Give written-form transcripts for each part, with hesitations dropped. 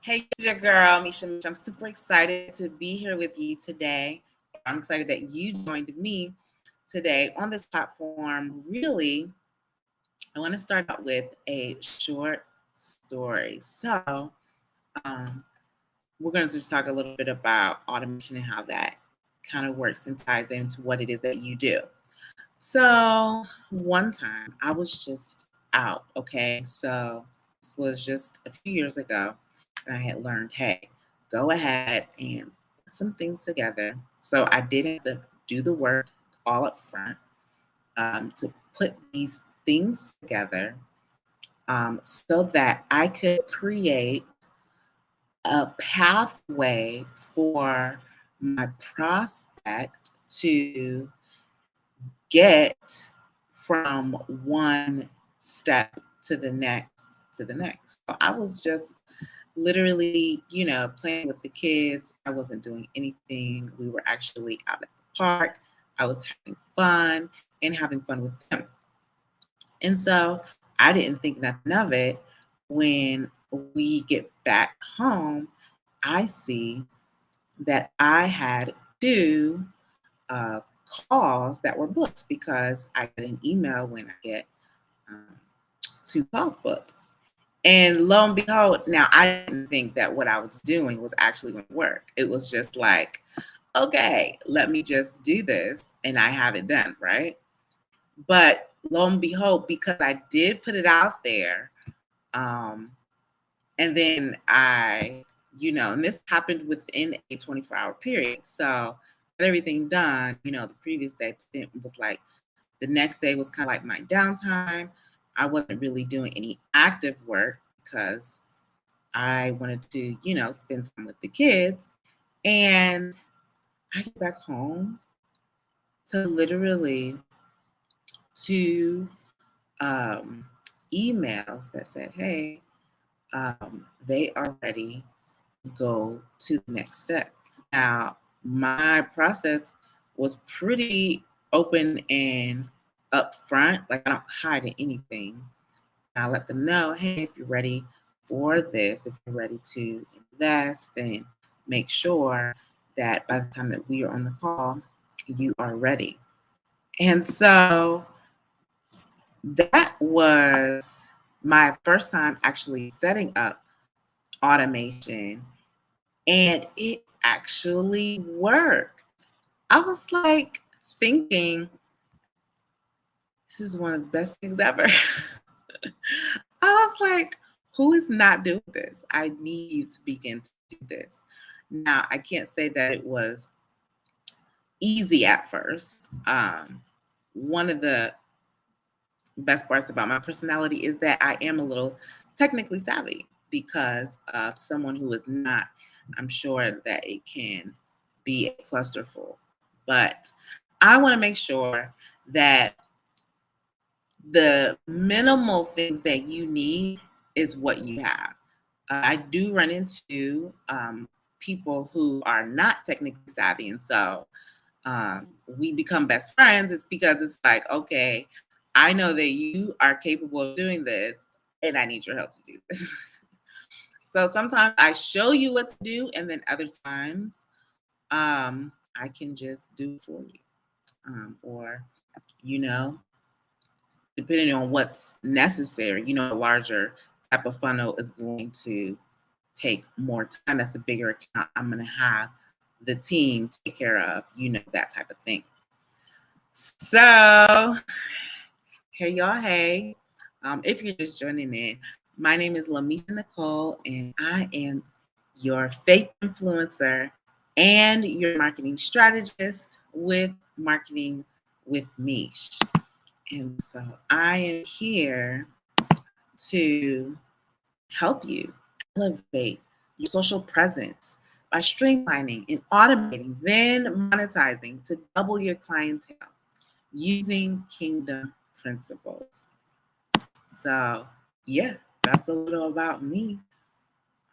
Hey, it's your girl, Misha. I'm super excited to be here with you today. I'm excited that you joined me today on this platform. Really, I want to start out with a short story. Um, we're going to just talk a little bit about automation and how that kind of works and ties into what it is that you do. So, one time I was just out, okay? So, this was just a few years ago, and I had learned, hey, go ahead and put some things together. So, I didn't have to do the work all up front to put these things together so that I could create a pathway for my prospect to get from one step to the next. So I was just literally, playing with the kids. I wasn't doing anything. We were actually out at the park. I was having fun and having fun with them. And so I didn't think nothing of it. When we get back home, I see that I had two uh, calls that were booked because I get an email when I get um, two calls booked. And lo and behold, now I didn't think that what I was doing was actually going to work. It was just like, okay, let me just do this and I have it done, right? But lo and behold, because I did put it out there, um, and then and this happened within a 24-hour period. So I got everything done, the previous day. But it was like the next day was kind of like my downtime. I wasn't really doing any active work because I wanted to, spend time with the kids. And I get back home to literally two um, emails that said, hey, they are ready to go to the next step. Now, my process was pretty open and upfront. Like, I don't hide anything. I let them know, hey, if you're ready for this, if you're ready to invest, then make sure that by the time that we are on the call, you are ready. And so that was my first time actually setting up automation, and it actually worked. I was like thinking, this is one of the best things ever. I was like, who is not doing this? I need you to begin to do this. Now, I can't say that it was easy at first. One of the best parts about my personality is that I am a little technically savvy because of someone who is not. I'm sure that it can be a clusterful, but I want to make sure that the minimal things that you need is what you have. I do run into people who are not technically savvy, and so we become best friends. It's because it's like, okay, I know that you are capable of doing this, and I need your help to do this. So sometimes I show you what to do, and then other times I can just do it for you, or you know, depending on what's necessary. A larger type of funnel is going to take more time. That's a bigger account. I'm going to have the team take care of, that type of thing. So, hey, y'all. Hey, if you're just joining in, my name is Lamisha Nicole, and I am your faith influencer and your marketing strategist with Marketing with Mish. And so I am here to help you elevate your social presence by streamlining and automating, then monetizing to double your clientele using kingdom principles. So, yeah, that's a little about me.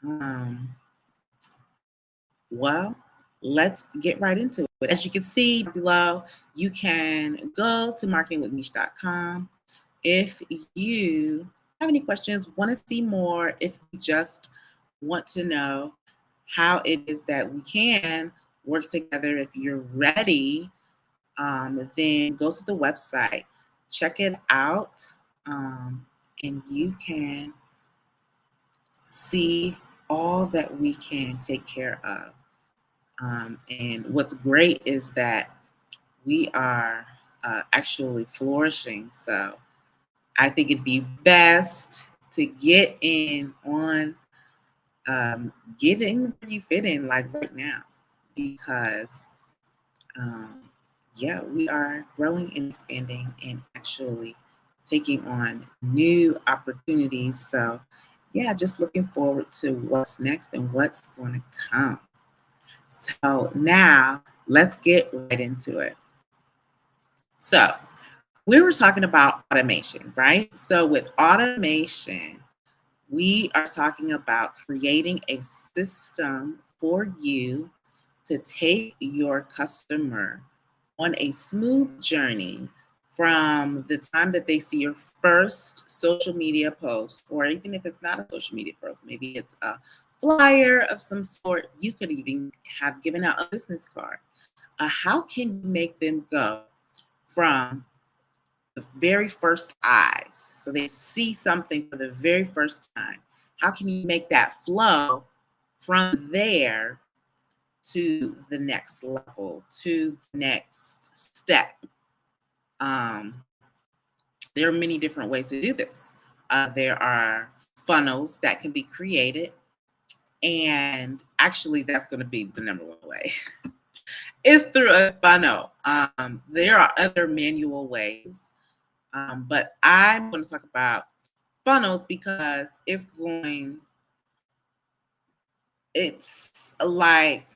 Um, well, let's get right into it. As you can see below, you can go to marketingwithmish.com. If you have any questions, want to see more, if you just want to know how it is that we can work together. If you're ready, then go to the website, check it out, and you can see all that we can take care of. And what's great is that we are actually flourishing. So I think it'd be best to get in on getting where you fit in, like right now, because um, yeah, we are growing and expanding and actually taking on new opportunities. So yeah, just looking forward to what's next and what's going to come. So now let's get right into it. So we were talking about automation, right? So with automation, we are talking about creating a system for you to take your customer on a smooth journey from the time that they see your first social media post, or even if it's not a social media post, maybe it's a flyer of some sort. You could even have given out a business card. How can you make them go from the very first eyes? So they see something for the very first time. How can you make that flow from there to the next level, to the next step? Um, there are many different ways to do this. There are funnels that can be created, and actually, that's going to be the number one way. Is through a funnel. There are other manual ways, but I'm going to talk about funnels because it's like,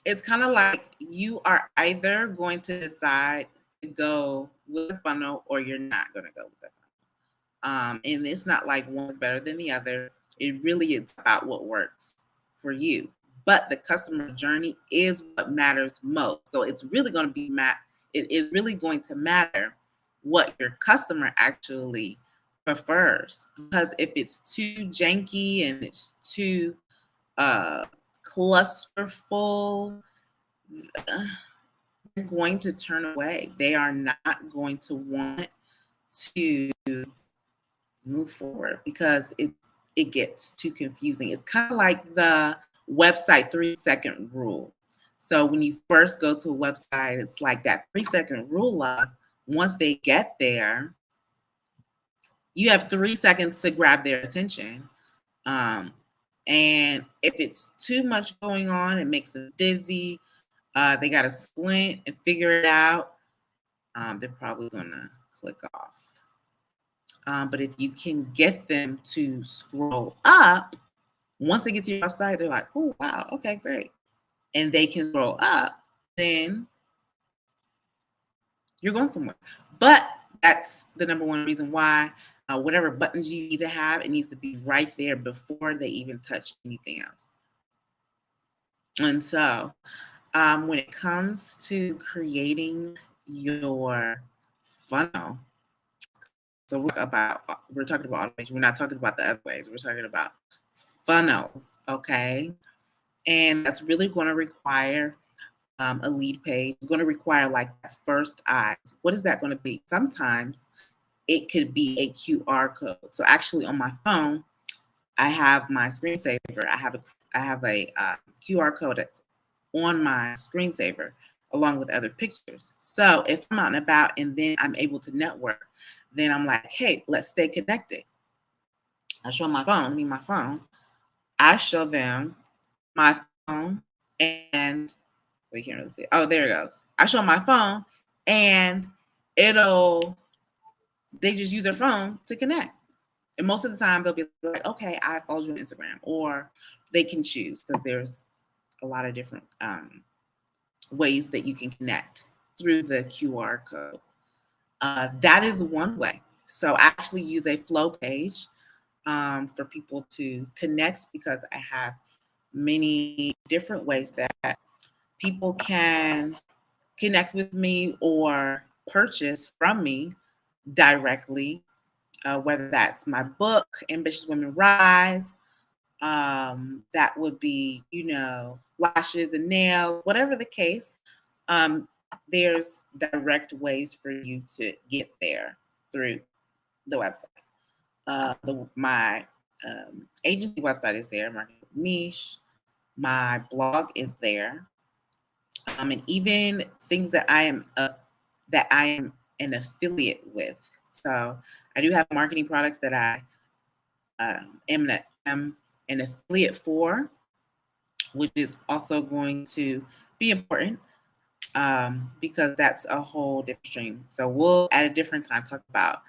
it's kind of like you are either going to decide to go with a funnel or you're not going to go with it. And it's not like one is better than the other. It really is about what works for you. But the customer journey is what matters most. So it's really going to be it is really going to matter what your customer actually prefers. Because if it's too janky and it's too uh, clusterful, they're going to turn away. They are not going to want to move forward because it gets too confusing. It's kind of like the website 3-second rule. So when you first go to a website, it's like that 3-second rule of once they get there, you have 3 seconds to grab their attention. Um, and if it's too much going on, it makes them dizzy. They got to squint and figure it out. They're probably going to click off. But if you can get them to scroll up, once they get to your website, they're like, oh, wow, okay, great. And they can scroll up, then you're going somewhere. But that's the number one reason why whatever buttons you need to have, it needs to be right there before they even touch anything else. And so when it comes to creating your funnel, so we're talking about automation. We're not talking about the other ways. We're talking about funnels, okay? And that's really going to require a lead page. It's going to require like that first eyes. What is that going to be? Sometimes it could be a QR code. So actually, on my phone, I have my screensaver. I have a QR code that's on my screensaver along with other pictures. So if I'm out and about and then I'm able to network, then I'm like, hey, let's stay connected. I show my phone. I show them my phone and we can't really see it. Oh, there it goes. I show my phone and they just use their phone to connect. And most of the time they'll be like, okay, I followed you on Instagram, or they can choose because there's a lot of different ways that you can connect through the QR code. That is one way. So I actually use a flow page for people to connect because I have many different ways that people can connect with me or purchase from me directly, whether that's my book, Ambitious Women Rise, That would be, lashes and nails, whatever the case. Um, there's direct ways for you to get there through the website. My agency website is there, Marketing with Mish. My blog is there, and even things that I am an affiliate with. So I do have marketing products that I am an affiliate for, which is also going to be important, because that's a whole different stream. So we'll at a different time talk about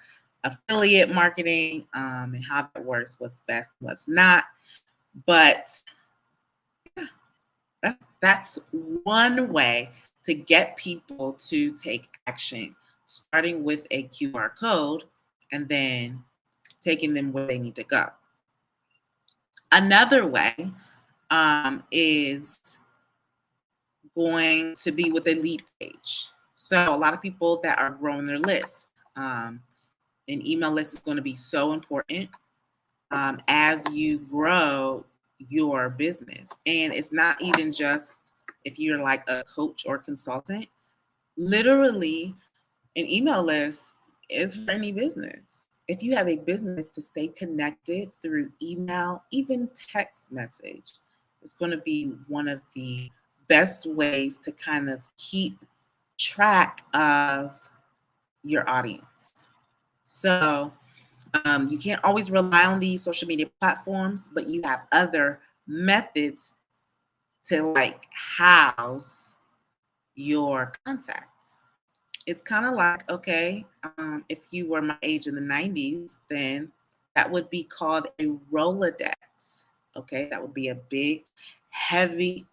affiliate marketing, and how that works, what's best, what's not. But that's one way to get people to take action, starting with a QR code and then taking them where they need to go. Another way is going to be with a lead page. So a lot of people that are growing their list, an email list is going to be so important as you grow your business. And it's not even just if you're like a coach or consultant. Literally, an email list is for any business. If you have a business, to stay connected through email, even text message, it's going to be one of the best ways to kind of keep track of your audience. So you can't always rely on these social media platforms, but you have other methods to like house your contacts. It's kind of like, okay, if you were my age in the 90s, then that would be called a Rolodex. Okay, that would be a big, heavy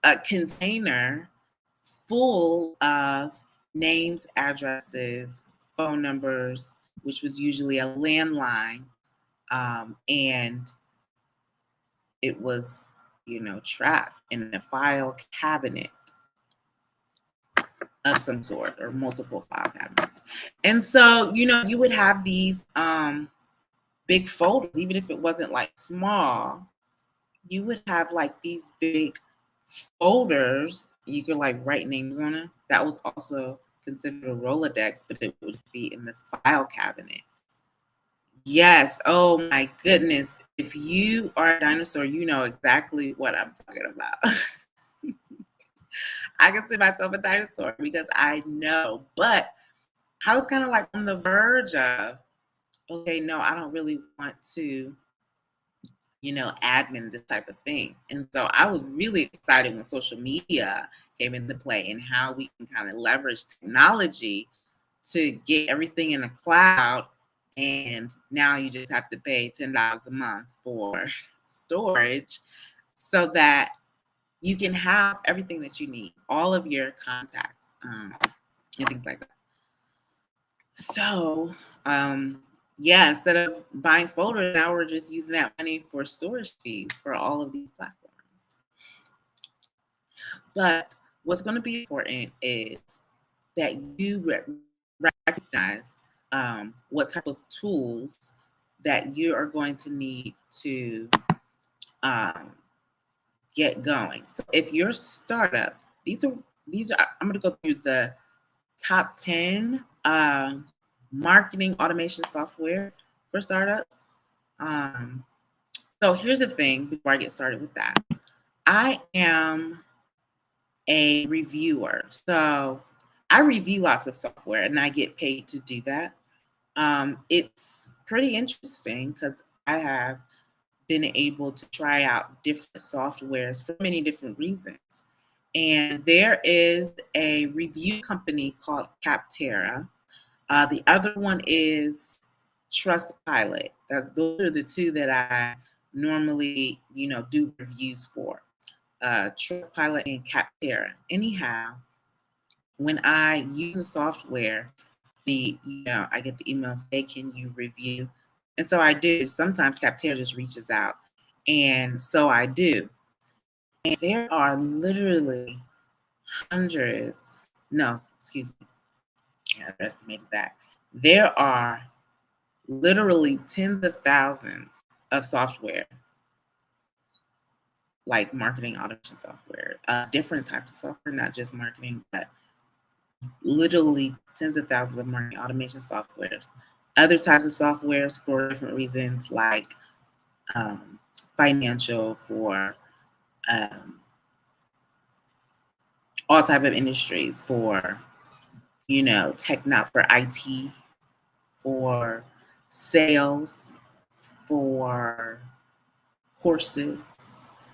a container full of names, addresses, phone numbers, which was usually a landline, and it was, trapped in a file cabinet of some sort, or multiple file cabinets. And so, you would have these big folders, even if it wasn't like small, you would have like these big folders. You could like write names on it. That was also considered a Rolodex, but it would be in the file cabinet. Yes. Oh my goodness. If you are a dinosaur, you know exactly what I'm talking about. I consider myself a dinosaur because I know, but I was kind of like on the verge of, okay, no, I don't really want to, admin this type of thing. And so I was really excited when social media came into play and how we can kind of leverage technology to get everything in the cloud. And now you just have to pay $10 a month for storage so that you can have everything that you need, all of your contacts, and things like that. So, yeah, instead of buying folders, now we're just using that money for storage fees for all of these platforms. But what's going to be important is that you recognize what type of tools that you are going to need to um, get going. So if you're a startup, these are I'm going to go through the top 10 marketing automation software for startups. So here's the thing before I get started with that. I am a reviewer. So I review lots of software and I get paid to do that. It's pretty interesting because I have been able to try out different softwares for many different reasons. And there is a review company called Capterra. The other one is Trustpilot. Those are the two that I normally, do reviews for. Trustpilot and Capterra. Anyhow, when I use a software, I get the emails, hey, can you review? And so I do. Sometimes Capterra just reaches out. And so I do. And there are literally hundreds, no, excuse me, I underestimated that. There are literally tens of thousands of software, like marketing automation software, different types of software, not just marketing, but literally tens of thousands of marketing automation softwares. Other types of softwares for different reasons, like um, financial, for um, all type of industries, for tech, not for IT, for sales, for courses.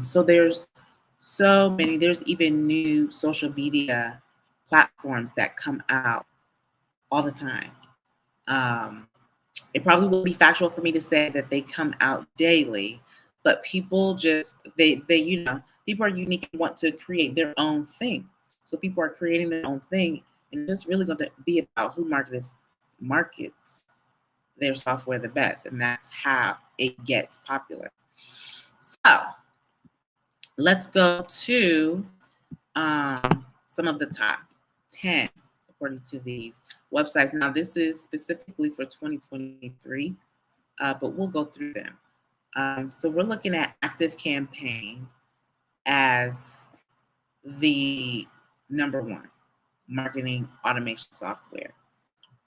So there's so many. There's even new social media platforms that come out all the time. Um, it probably would be factual for me to say that they come out daily, but people just people are unique and want to create their own thing. So people are creating their own thing, and it's really going to be about who markets their software the best, and that's how it gets popular. So let's go to some of the top 10 according to these websites. Now, this is specifically for 2023, but we'll go through them. So we're looking at ActiveCampaign as the number one marketing automation software.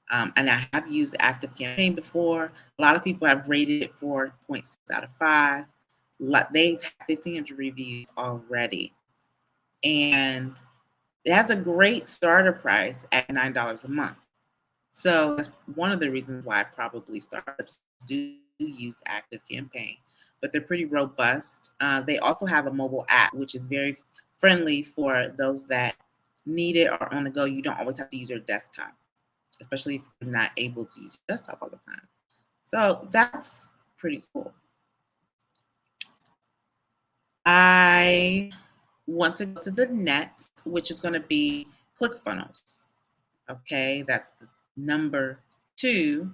And I have used ActiveCampaign before. A lot of people have rated it 4.6 out of 5. They've had 1,500 reviews already. And it has a great starter price at $9 a month. So that's one of the reasons why probably startups do use ActiveCampaign, but they're pretty robust. They also have a mobile app, which is very friendly for those that need it or on the go. You don't always have to use your desktop, especially if you're not able to use your desktop all the time. So that's pretty cool. I want to go to the next, which is going to be ClickFunnels. Okay, that's the number 2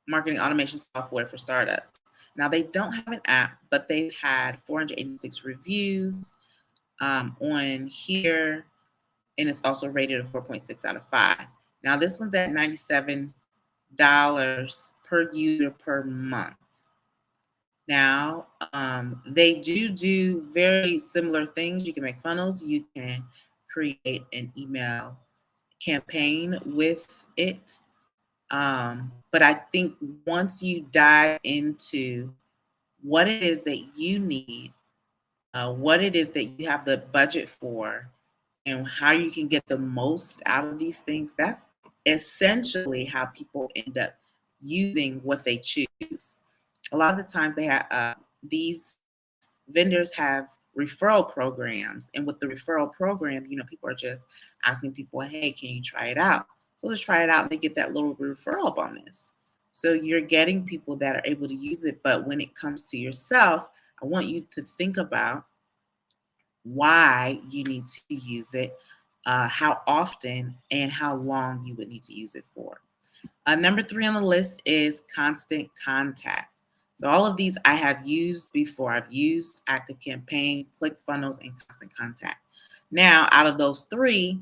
marketing automation software for startups. Now, they don't have an app, but they've had 486 reviews on here, and it's also rated a 4.6 out of 5. Now, this one's at $97 per user per month. Now, they do very similar things. You can make funnels. You can create an email campaign with it. But I think once you dive into what it is that you need, what it is that you have the budget for, and how you can get the most out of these things, that's essentially how people end up using what they choose. A lot of the time, they have these vendors have referral programs, and with the referral program, people are just asking people, "Hey, can you try it out?" So let's try it out, and they get that little referral bonus. So you're getting people that are able to use it, but when it comes to yourself, I want you to think about why you need to use it, how often, and how long you would need to use it for. Number 3 on the list is Constant Contact. So all of these I have used before. I've used ActiveCampaign, ClickFunnels, and Constant Contact. Now, out of those 3,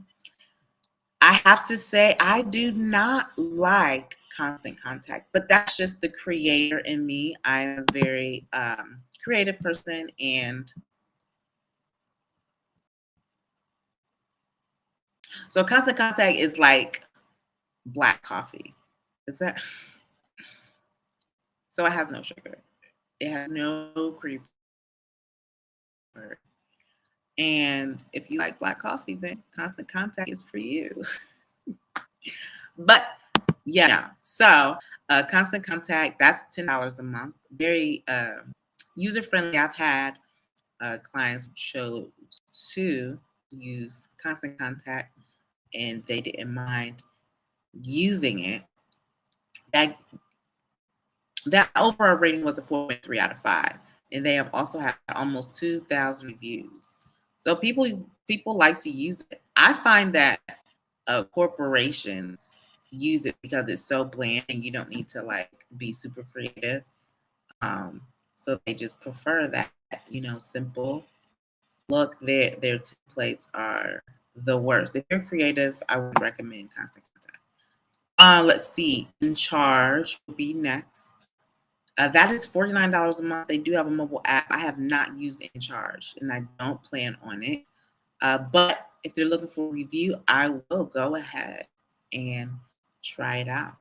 I have to say I do not like Constant Contact, but that's just the creator in me. I am a very creative person, and so Constant Contact is like black coffee. Is that? So it has no sugar. It has no cream. And if you like black coffee, then Constant Contact is for you. But yeah, so Constant Contact, that's $10 a month. Very user friendly. I've had clients chose to use Constant Contact, and they didn't mind using it. That overall rating was a 4.3 out of 5, and they have also had almost 2,000 reviews. So people like to use it. I find that corporations use it because it's so bland and you don't need to be super creative. So they just prefer that simple look. Their templates are the worst. If you're creative, I would recommend Constant Contact. Let's see. InCharge will be next. That is $49 a month. They do have a mobile app. I have not used InCharge, and I don't plan on it. But if they're looking for a review, I will go ahead and try it out.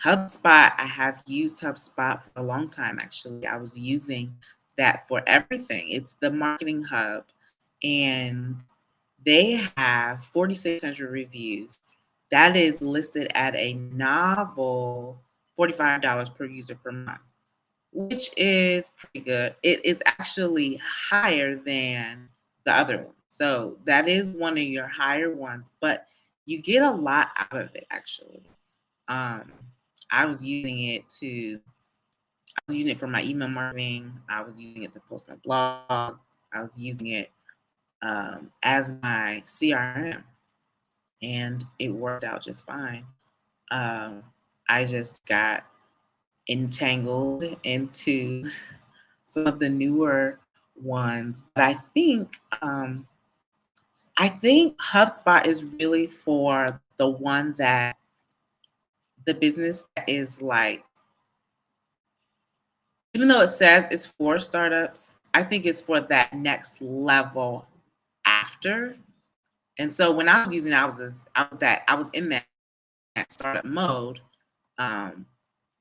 HubSpot, I have used HubSpot for a long time, actually. I was using that for everything. It's the marketing hub, and they have 4,600 reviews. That is listed at a novel $45 per user per month, which is pretty good. It is actually higher than the other one. So that is one of your higher ones, but you get a lot out of it actually. Um, I was using it to I was using it for my email marketing. I was using it to post my blogs. I was using it as my CRM, and it worked out just fine. Um, I just got entangled into some of the newer ones, but I think HubSpot is really for the one that the business that is like, even though it says it's for startups, I think it's for that next level after. And so when I was using it, I was in that startup mode. Um,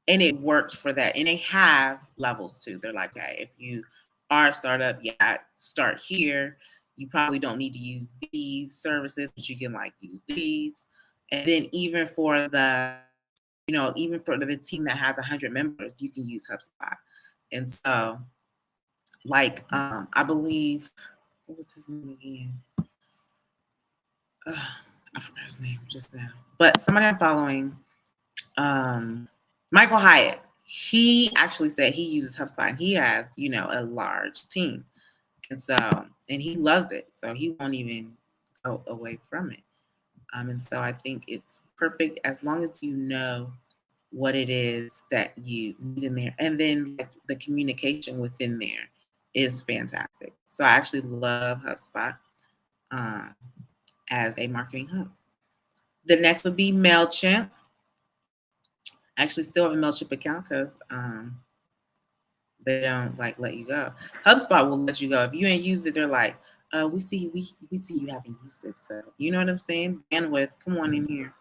and it worked for that. And they have levels too. They're like, okay, if you are a startup, yeah, start here. You probably don't need to use these services, but you can like use these. And then even for the team that has 100 members, you can use HubSpot. And so, like, I believe, what was his name again? Ugh, I forgot his name just now. But somebody I'm following, Michael Hyatt, he actually said he uses HubSpot and he has, a large team. And he loves it. So he won't even go away from it. And so I think it's perfect as long as you know what it is that you need in there. And then like the communication within there is fantastic. So I actually love HubSpot um, as a marketing hub. The next would be MailChimp. I actually still have a MailChimp account because they don't like let you go. HubSpot will let you go. If you ain't used it, they're like, we see you haven't used it. So you know what I'm saying? Bandwidth, come on in here.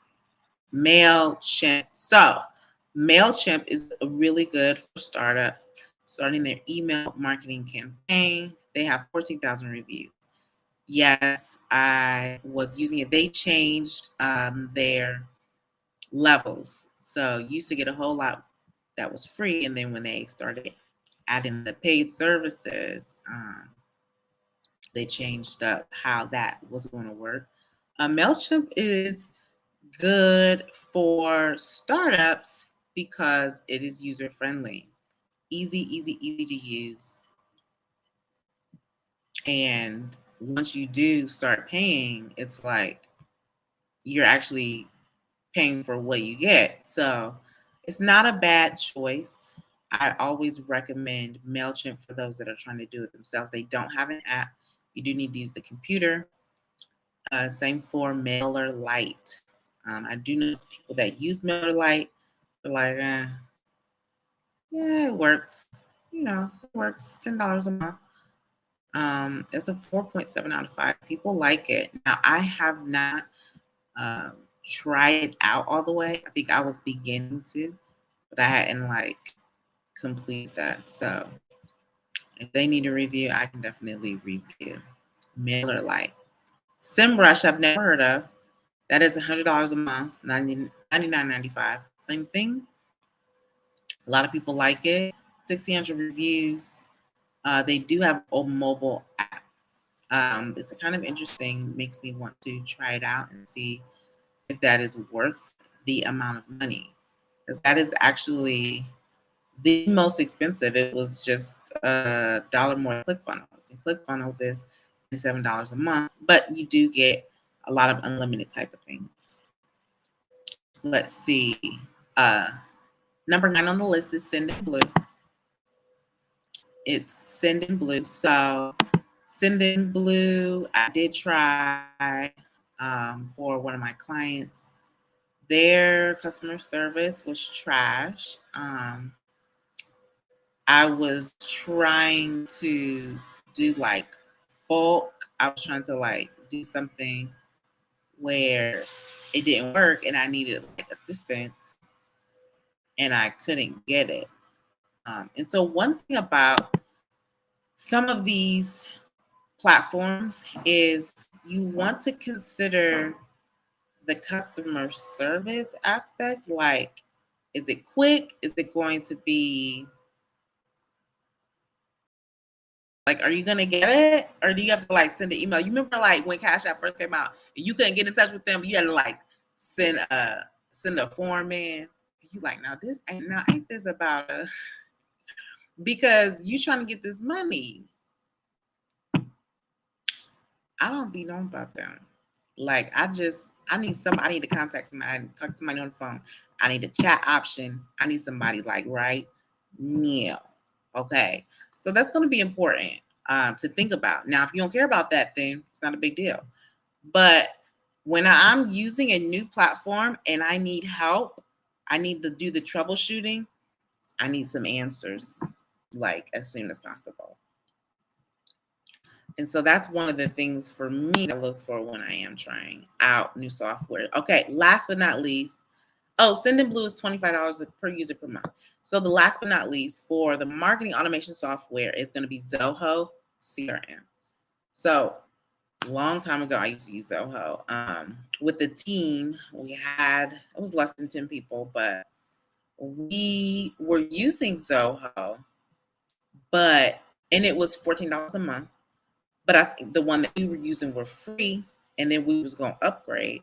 MailChimp. So MailChimp is really good for startup, starting their email marketing campaign. They have 14,000 reviews. Yes, I was using it. They changed their levels. So you used to get a whole lot that was free, and then when they started adding the paid services, they changed up how that was going to work. MailChimp is good for startups because it is user friendly, easy to use. And once you do start paying, it's like you're actually paying for what you get. So it's not a bad choice. I always recommend MailChimp for those that are trying to do it themselves. They don't have an app. You do need to use the computer. Same for MailerLite. I do know people that use MailerLite. They're like, yeah, it works. It works. $10 a month. It's a 4.7 out of 5. People like it. Now, I have not um, tried it out all the way. I think I was beginning to, but I hadn't like complete that. So if they need a review, I can definitely review. MailerLite. SEMrush, I've never heard of. That is $100 a month, $99.95. Same thing. A lot of people like it. 1,600 reviews. They do have a mobile app. It's kind of interesting. Makes me want to try it out and see if that is worth the amount of money. Because that is actually the most expensive. It was just a dollar more than ClickFunnels. And ClickFunnels is $27 a month, but you do get a lot of unlimited type of things. Let's see. Uh, Number 9 on the list is Sendinblue. It's Sendinblue. So Sendinblue, I did try for one of my clients. Their customer service was trash. I was trying to do like bulk. I was trying to like do something where it didn't work and I needed like assistance and I couldn't get it. And so one thing about some of these platforms is you want to consider the customer service aspect. Like, is it quick? Is it going to be like, are you gonna get it? Or do you have to like send an email? You remember like when Cash App first came out, you couldn't get in touch with them, you had to like send a form in. You like, ain't this about a because you trying to get this money. I don't be known about them. Like I need somebody, I need to contact somebody, I need to talk to somebody on the phone. I need a chat option. I need somebody like right now. Okay. So that's going to be important to think about. Now, if you don't care about that, then it's not a big deal. But when I'm using a new platform and I need help, I need to do the troubleshooting, I need some answers like as soon as possible. And so that's one of the things for me to look for when I am trying out new software. Okay, last but not least, Sendinblue is $25 per user per month. So the last but not least for the marketing automation software is going to be Zoho CRM. So a long time ago, I used to use Zoho. With the team, it was less than 10 people, but we were using Zoho, and it was $14 a month. But I think the one that we were using were free, and then we was going to upgrade.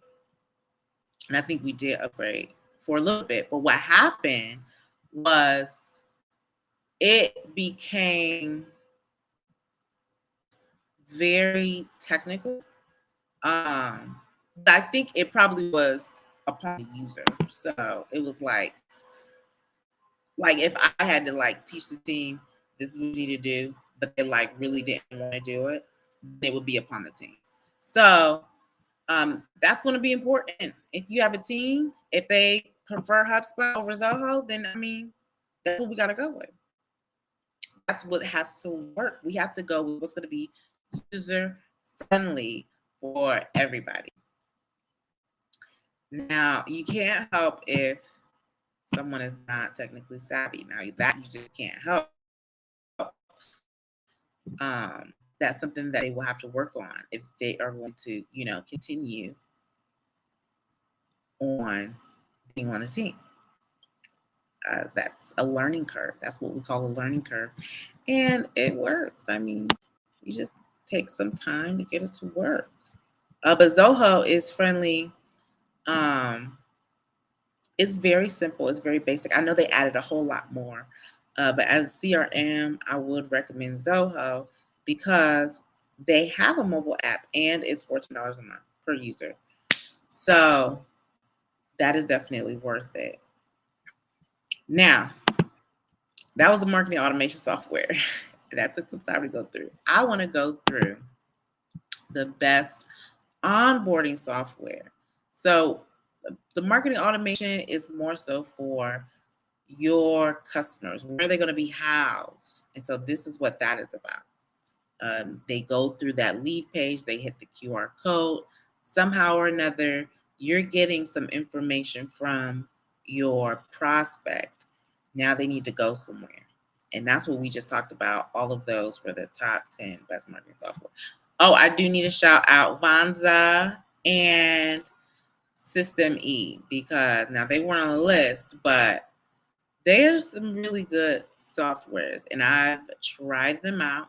And I think we did upgrade for a little bit. But what happened was it became very technical. But I think it probably was upon the user. So it was like if I had to like teach the team this is what we need to do, but they like really didn't want to do it, it would be upon the team. So that's going to be important. If you have a team, if they prefer HubSpot over Zoho, then I mean, that's what we got to go with. That's what has to work. We have to go with what's going to be user friendly for everybody. Now, you can't help if someone is not technically savvy. Now, that you just can't help. That's something that they will have to work on if they are going to, continue on being on the team. That's a learning curve. That's what we call a learning curve. And it works. I mean, you just take some time to get it to work. But Zoho is friendly. It's very simple. It's very basic. I know they added a whole lot more. But as CRM, I would recommend Zoho because they have a mobile app and it's $14 a month per user. So that is definitely worth it. Now, that was the marketing automation software. That took some time to go through. I want to go through the best onboarding software. So the marketing automation is more so for your customers. Where are they going to be housed? And so this is what that is about. They go through that lead page, they hit the QR code. Somehow or another, you're getting some information from your prospect. Now they need to go somewhere. And that's what we just talked about. All of those were the top 10 best marketing software. Oh, I do need to shout out Vonza and System E because now they weren't on the list, but there's some really good softwares and I've tried them out.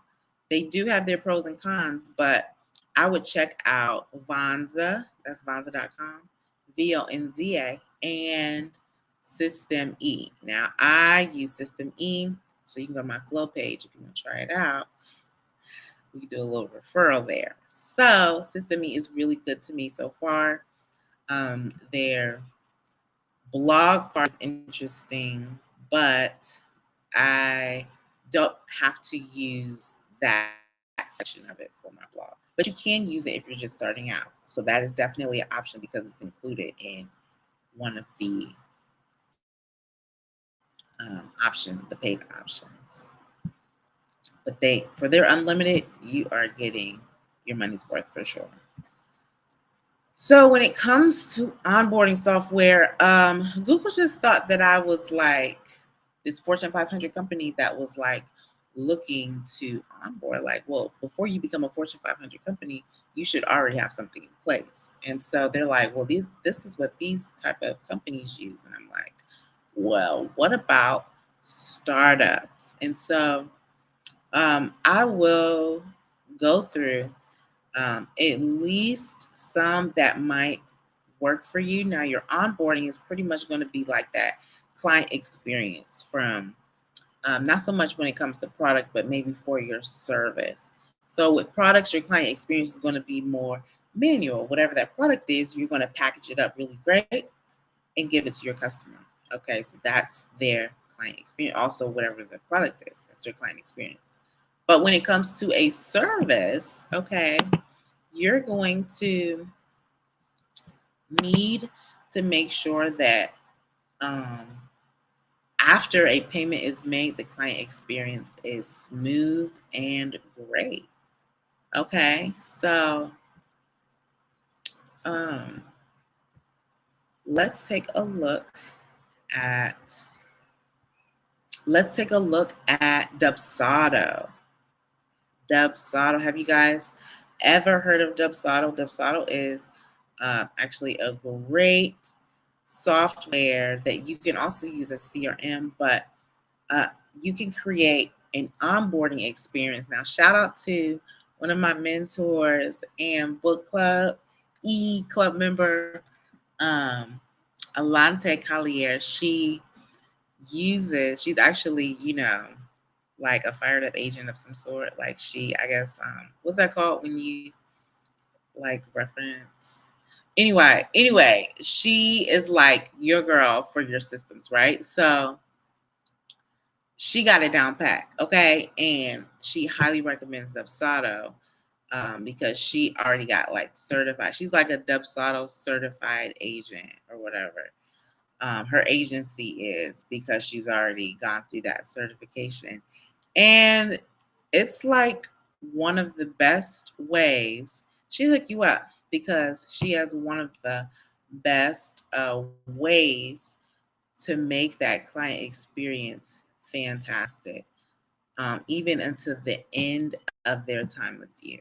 They do have their pros and cons, but I would check out Vonza, that's vonza.com, VONZA, and System E. Now, I use System E, so you can go to my Flow page if you want to try it out. We can do a little referral there. So, System E is really good to me so far. Their blog part is interesting, but I don't have to use that section of it for my blog. But you can use it if you're just starting out. So that is definitely an option because it's included in one of the option, the paid options. But for their unlimited, you are getting your money's worth for sure. So when it comes to onboarding software, Google just thought that I was like this Fortune 500 company that was like looking to onboard. Like, well, before you become a Fortune 500 company, you should already have something in place. And so they're like, well, this is what these type of companies use. And I'm like, well, what about startups? And so I will go through at least some that might work for you. Now, your onboarding is pretty much going to be like that client experience from not so much when it comes to product, but maybe for your service. So with products, your client experience is going to be more manual. Whatever that product is, you're going to package it up really great and give it to your customer. Okay, so that's their client experience. Also, whatever the product is, that's their client experience. But when it comes to a service, okay, you're going to need to make sure that after a payment is made, the client experience is smooth and great. Okay, so let's take a look at Dubsado. Dubsado. Have you guys ever heard of Dubsado? Dubsado is actually a great software that you can also use as CRM, but you can create an onboarding experience. Now, shout out to one of my mentors and book club, club member, Alante Collier. She's actually, like a fired up agent of some sort. Like I guess, what's that called when you like reference? Anyway, she is like your girl for your systems, right? So she got it down packed, okay? And she highly recommends Dubsado because she already got like certified. She's like a Dubsado certified agent or whatever. Her agency is, because she's already gone through that certification. And it's like one of the best ways. She hooked you up because she has one of the best ways to make that client experience fantastic, even until the end of their time with you.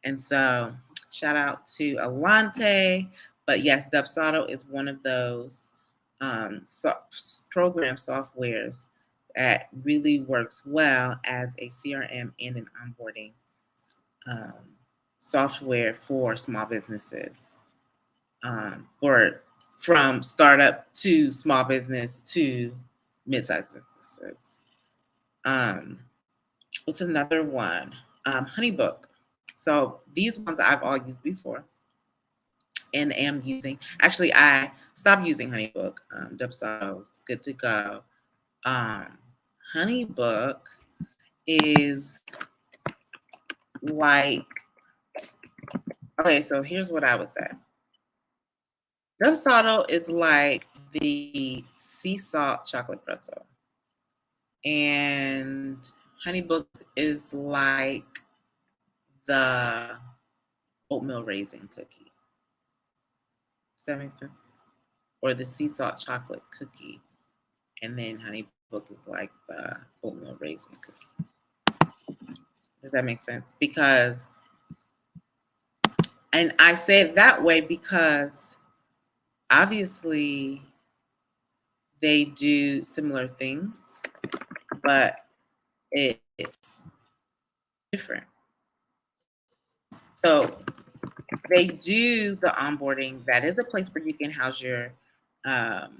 And so, shout out to Alante. But yes, Dubsado is one of those program softwares that really works well as a CRM and an onboarding software for small businesses, from startup to small business to mid-sized businesses. What's another one? Honeybook. So these ones I've all used before and am using. Actually, I stopped using Honeybook. Dubsado, it's good to go. Honeybook is like, okay, so here's what I would say. Dubsado is like the sea salt chocolate pretzel. And Honeybook is like the oatmeal raisin cookie. Does that make sense? Or the sea salt chocolate cookie. And then Honeybook is like the oatmeal raisin cookie. Does that make sense? And I say it that way because obviously they do similar things, but it's different. So they do the onboarding. That is a place where you can house your, that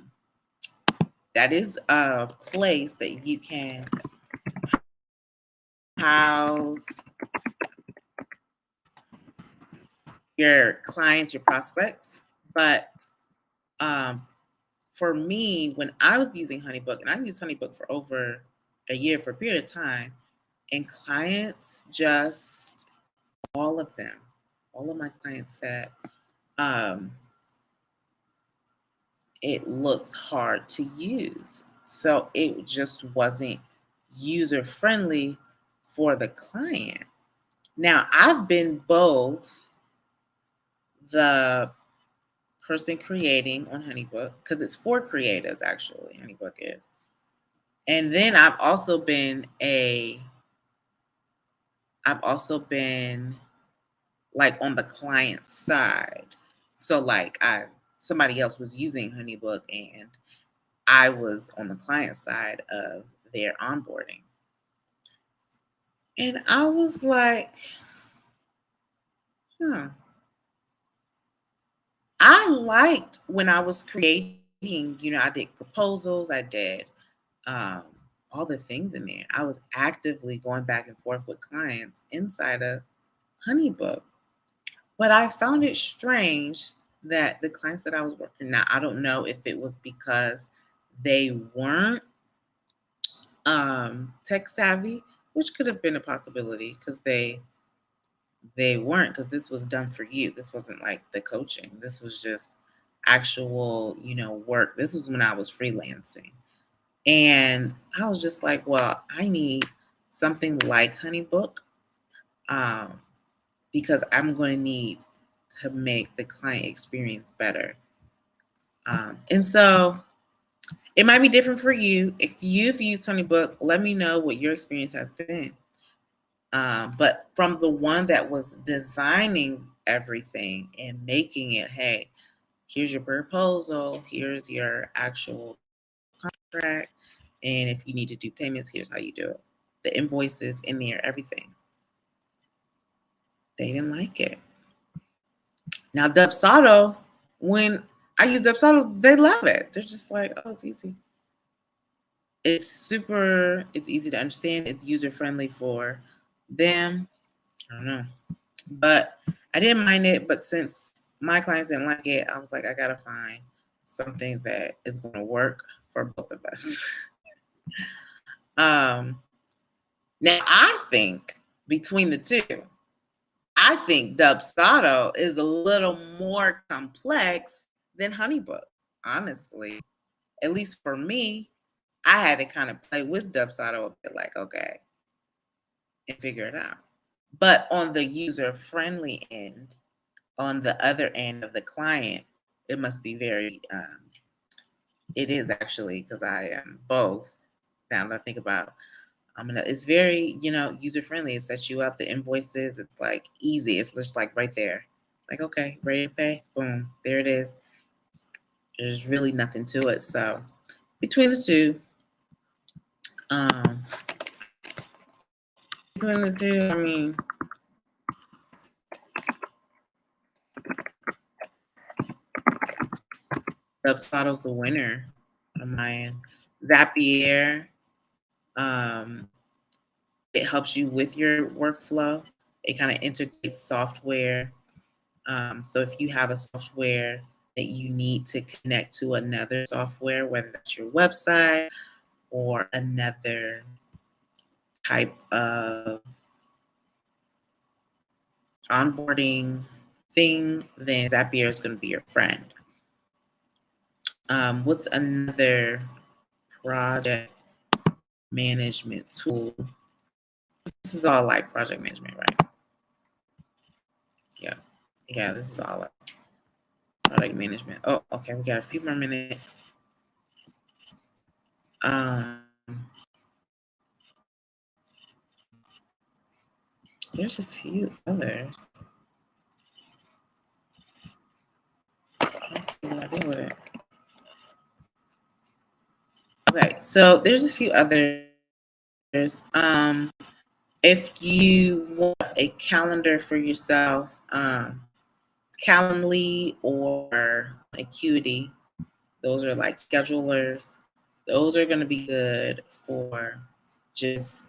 is a place that you can house your clients, your prospects. But for me, when I was using Honeybook, and I used Honeybook for over a year for a period of time, and clients just, all of my clients said, it looks hard to use. So it just wasn't user friendly for the client. Now, I've been both the person creating on HoneyBook, because it's for creators actually, HoneyBook is. And then I've also been like on the client side. So like somebody else was using HoneyBook and I was on the client side of their onboarding. And I was like, huh. I liked when I was creating, I did proposals, I did um, all the things in there. I was actively going back and forth with clients inside of HoneyBook. But I found it strange that the clients that I was working now, I don't know if it was because they weren't tech savvy, which could have been a possibility because they weren't, because this was done for you. This wasn't like the coaching. This was just actual, work. This was when I was freelancing. And I was just like, well, I need something like HoneyBook, um, because I'm going to need to make the client experience better. And so it might be different for you. If you've used HoneyBook, let me know what your experience has been. But from the one that was designing everything and making it, hey, here's your proposal, here's your actual contract, and if you need to do payments, here's how you do it. The invoices in there, everything. They didn't like it. Now, Dubsado, when I use Dubsado, they love it. They're just like, oh, it's easy. It's easy to understand. It's user friendly for them. I don't know. But I didn't mind it. But since my clients didn't like it, I was like, I gotta find something that is gonna work for both of us. Now I think between the two, I think Dubsado is a little more complex than HoneyBook, honestly. At least for me, I had to kind of play with Dubsado a bit, like, okay, and figure it out. But on the user friendly end, on the other end of the client, it must be very, it is actually, because I am both. Now that I think about, it's very, user friendly. It sets you up the invoices. It's like easy. It's just like right there. Like, okay, ready to pay? Boom, there it is. There's really nothing to it. So between the two, um, I mean, Dubsado's the winner on my end. Zapier, um, it helps you with your workflow. It kind of integrates software. So if you have a software that you need to connect to another software, whether that's your website or another type of onboarding thing, then Zapier is going to be your friend. What's another project management tool? This is all like project management, right? Yeah. Yeah, this is all like product management. Oh, okay. We got a few more minutes. There's a few others. Let's see what I do with it. Okay, so there's a few others. If you want a calendar for yourself, Calendly or Acuity, those are like schedulers. Those are going to be good for just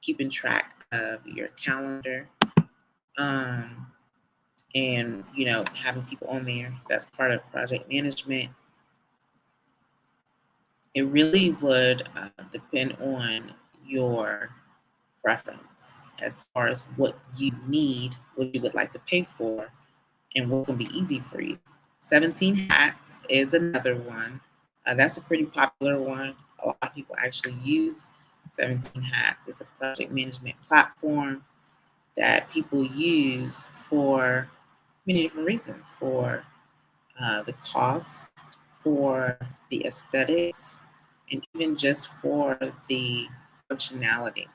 keeping track of your calendar, and having people on there. That's part of project management. It really would depend on your preference as far as what you need, what you would like to pay for, and what's going to be easy for you. 17 Hats is another one. That's a pretty popular one. A lot of people actually use 17 Hats. It's a project management platform that people use for many different reasons, for the cost, for the aesthetics, and even just for the functionality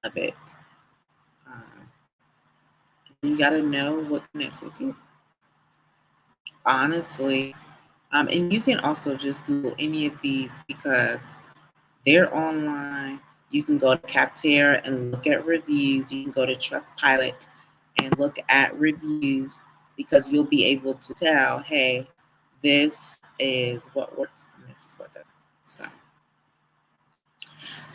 of it. Uh, you got to know what connects with you. Honestly, and you can also just Google any of these because they're online. You can go to Capterra and look at reviews. You can go to Trustpilot and look at reviews because you'll be able to tell, hey, this is what works and this is what doesn't. So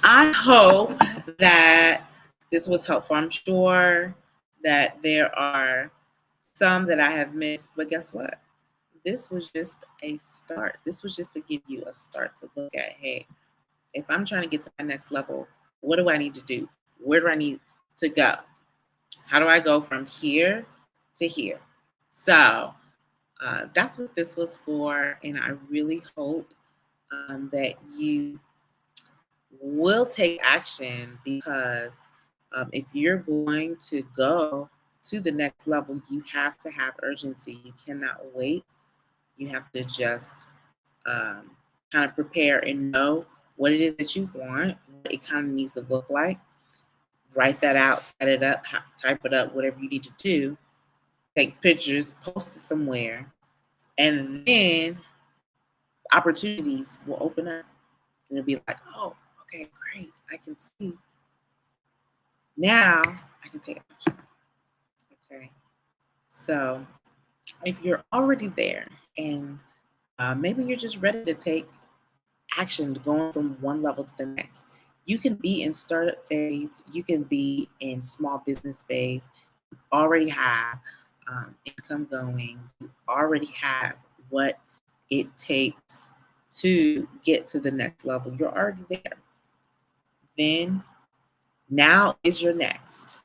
I hope that this was helpful. I'm sure that there are some that I have missed, but guess what? This was just a start. This was just to give you a start to look at, hey, if I'm trying to get to my next level, what do I need to do? Where do I need to go? How do I go from here to here? So that's what this was for. And I really hope that you will take action because if you're going to go to the next level, you have to have urgency. You cannot wait. You have to just kind of prepare and know what it is that you want, what it kind of needs to look like. Write that out, set it up, type it up, whatever you need to do. Take pictures, post it somewhere, and then opportunities will open up. And it'll be like, oh, okay, great. I can see. Now I can take action. Okay. So if you're already there and maybe you're just ready to take action going from one level to the next. You can be in startup phase, you can be in small business phase, you already have income going, you already have what it takes to get to the next level. You're already there. Then now is your next.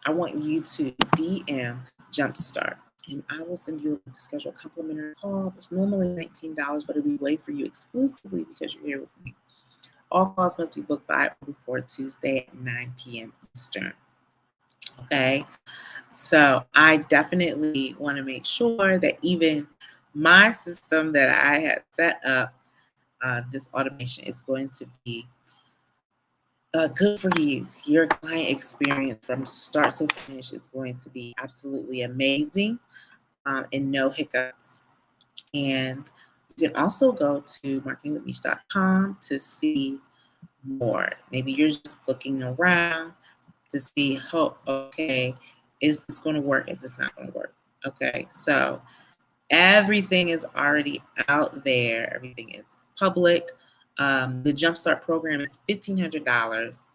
I want you to DM Jumpstart. And I will send you a link to schedule a complimentary call. It's normally $19, but it'll be way for you exclusively because you're here with me. All calls must be booked by or before Tuesday at 9 p.m. Eastern. Okay. So I definitely want to make sure that even my system that I had set up, this automation is going to be good for you. Your client experience from start to finish is going to be absolutely amazing and no hiccups. And you can also go to marketingwithniche.com to see more. Maybe you're just looking around to see, oh, okay, is this going to work? Is this not going to work? Okay, so everything is already out there. Everything is public. The Jumpstart program is $1,500,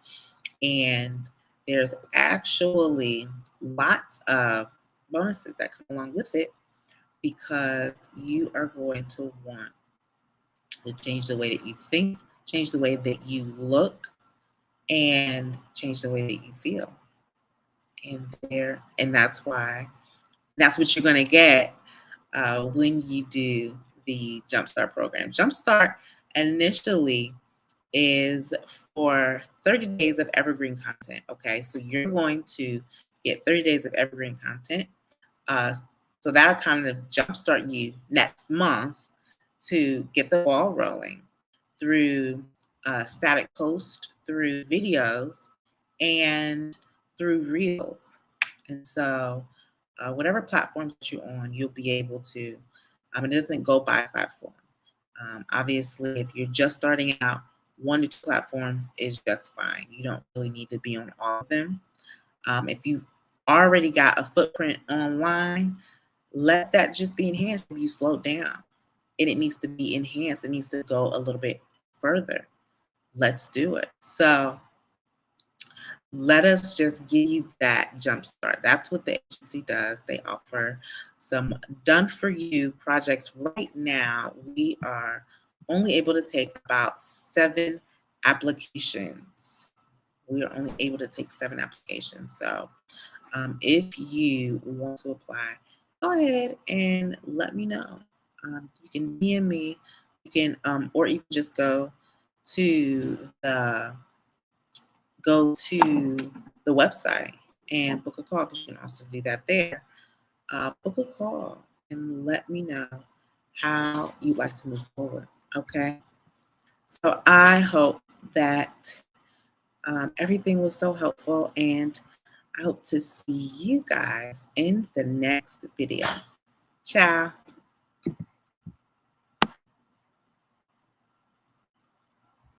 and there's actually lots of bonuses that come along with it because you are going to want to change the way that you think, change the way that you look, and change the way that you feel. And that's what you're going to get when you do the Jumpstart program. Jumpstart initially is for 30 days of evergreen content. Okay, so you're going to get 30 days of evergreen content. So that'll kind of jumpstart you next month to get the ball rolling through static post, through videos, and through reels. And so, whatever platforms that you're on, you'll be able to. It doesn't go by platform. Obviously, if you're just starting out, 1 to 2 platforms is just fine. You don't really need to be on all of them. If you've already got a footprint online, let that just be enhanced if you slow down. And it needs to be enhanced. It needs to go a little bit further. Let's do it. So let us just give you that jump start. That's what the agency does. They offer some done for you projects. Right now, we are only able to take about 7 applications. We are only able to take 7 applications. So if you want to apply, go ahead and let me know. You can DM me. You can, or you can just to the website and book a call, because you can also do that there. Book a call and let me know how you'd like to move forward. Okay. So I hope that everything was so helpful, and I hope to see you guys in the next video. Ciao.